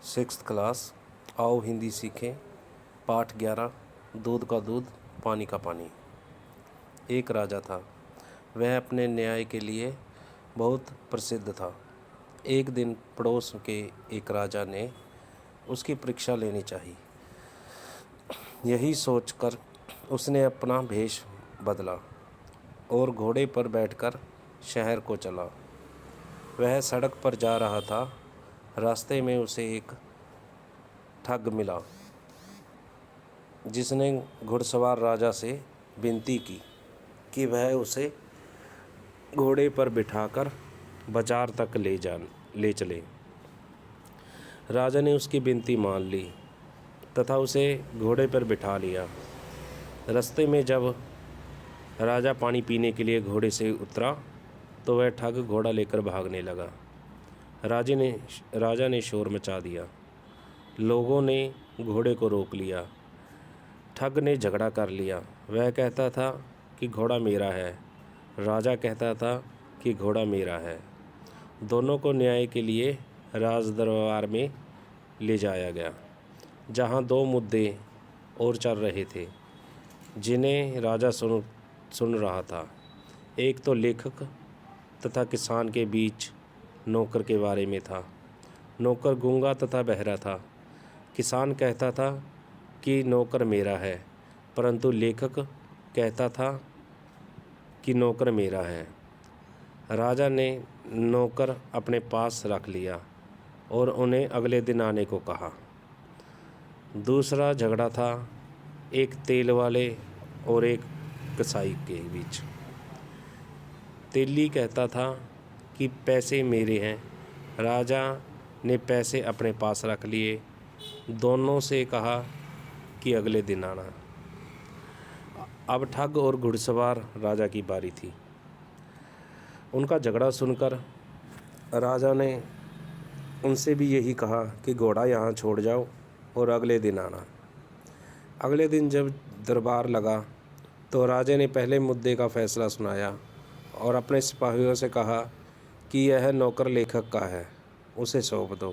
Sixth class. आओ हिंदी सीखें। पाठ 11। दूध का दूध, पानी का पानी। एक राजा था। वह अपने न्याय के लिए बहुत प्रसिद्ध था। एक दिन पड़ोस के एक राजा ने उसकी परीक्षा लेनी चाहिए। यही सोचकर उसने अपना भेष बदला और घोड़े पर बैठकर शहर को चला। वह सड़क पर जा रहा था। रास्ते में उसे एक ठग मिला, जिसने घुड़सवार राजा से विनती की कि वह उसे घोड़े पर बिठाकर बाजार तक ले चले। राजा ने उसकी विनती मान ली तथा उसे घोड़े पर बिठा लिया। रास्ते में जब राजा पानी पीने के लिए घोड़े से उतरा तो वह ठग घोड़ा लेकर भागने लगा। राजा ने शोर मचा दिया। लोगों ने घोड़े को रोक लिया। ठग ने झगड़ा कर लिया। वह कहता था कि घोड़ा मेरा है, राजा कहता था कि घोड़ा मेरा है। दोनों को न्याय के लिए राज दरबार में ले जाया गया, जहां दो मुद्दे और चल रहे थे जिन्हें राजा सुन रहा था। एक तो लेखक तथा किसान के बीच नौकर के बारे में था। नौकर गूंगा तथा बहरा था। किसान कहता था कि नौकर मेरा है, परंतु लेखक कहता था कि नौकर मेरा है। राजा ने नौकर अपने पास रख लिया और उन्हें अगले दिन आने को कहा। दूसरा झगड़ा था एक तेल वाले और एक कसाई के बीच। तेली कहता था कि पैसे मेरे हैं। राजा ने पैसे अपने पास रख लिए। दोनों से कहा कि अगले दिन आना। अब ठग और घुड़सवार राजा की बारी थी। उनका झगड़ा सुनकर राजा ने उनसे भी यही कहा कि घोड़ा यहाँ छोड़ जाओ और अगले दिन आना। अगले दिन जब दरबार लगा तो राजा ने पहले मुद्दे का फैसला सुनाया और अपने सिपाहियों से कहा कि यह नौकर लेखक का है, उसे सौंप दो।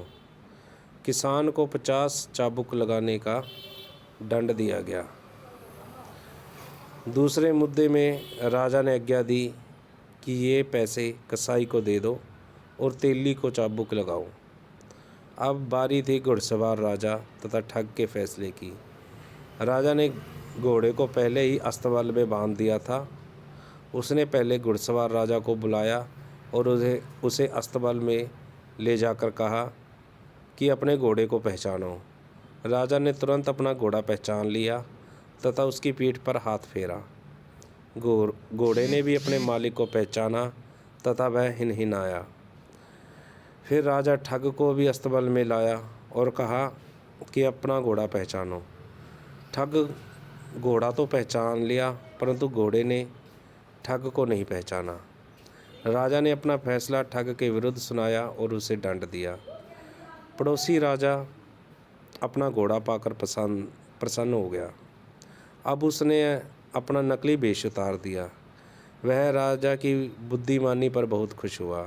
किसान को 50 चाबुक लगाने का दंड दिया गया। दूसरे मुद्दे में राजा ने आज्ञा दी कि ये पैसे कसाई को दे दो और तेली को चाबुक लगाओ। अब बारी थी घुड़सवार राजा तथा ठग के फैसले की। राजा ने घोड़े को पहले ही अस्तबल में बांध दिया था। उसने पहले घुड़सवार राजा को बुलाया और उसे अस्तबल में ले जाकर कहा कि अपने घोड़े को पहचानो। राजा ने तुरंत अपना घोड़ा पहचान लिया तथा उसकी पीठ पर हाथ फेरा। घोड़े ने भी अपने मालिक को पहचाना तथा वह हिनहिनाया। फिर राजा ठग को भी अस्तबल में लाया और कहा कि अपना घोड़ा पहचानो। ठग घोड़ा तो पहचान लिया, परंतु घोड़े ने ठग को नहीं पहचाना। राजा ने अपना फैसला ठग के विरुद्ध सुनाया और उसे दंड दिया। पड़ोसी राजा अपना घोड़ा पाकर प्रसन्न हो गया। अब उसने अपना नकली वेश उतार दिया। वह राजा की बुद्धिमानी पर बहुत खुश हुआ।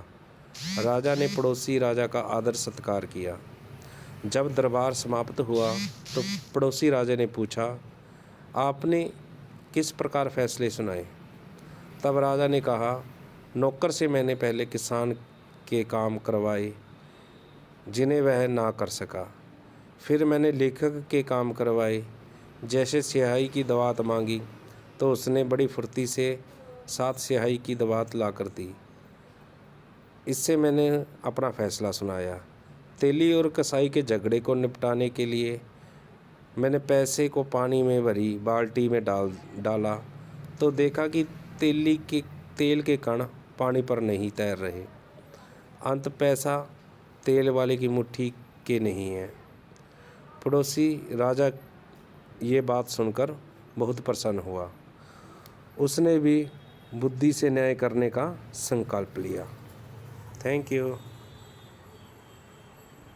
राजा ने पड़ोसी राजा का आदर सत्कार किया। जब दरबार समाप्त हुआ तो पड़ोसी राजा ने पूछा, आपने किस प्रकार फैसले सुनाए? तब राजा ने कहा, नौकर से मैंने पहले किसान के काम करवाए जिन्हें वह ना कर सका। फिर मैंने लेखक के काम करवाए। जैसे स्याही की दवात मांगी तो उसने बड़ी फुर्ती से 7 स्याही की दवात ला कर दी। इससे मैंने अपना फैसला सुनाया। तेली और कसाई के झगड़े को निपटाने के लिए मैंने पैसे को पानी में भरी बाल्टी में डाला तो देखा कि तेल के कण पानी पर नहीं तैर रहे। अंत पैसा तेल वाले की मुट्ठी के नहीं है। पड़ोसी राजा ये बात सुनकर बहुत प्रसन्न हुआ। उसने भी बुद्धि से न्याय करने का संकल्प लिया। Thank you.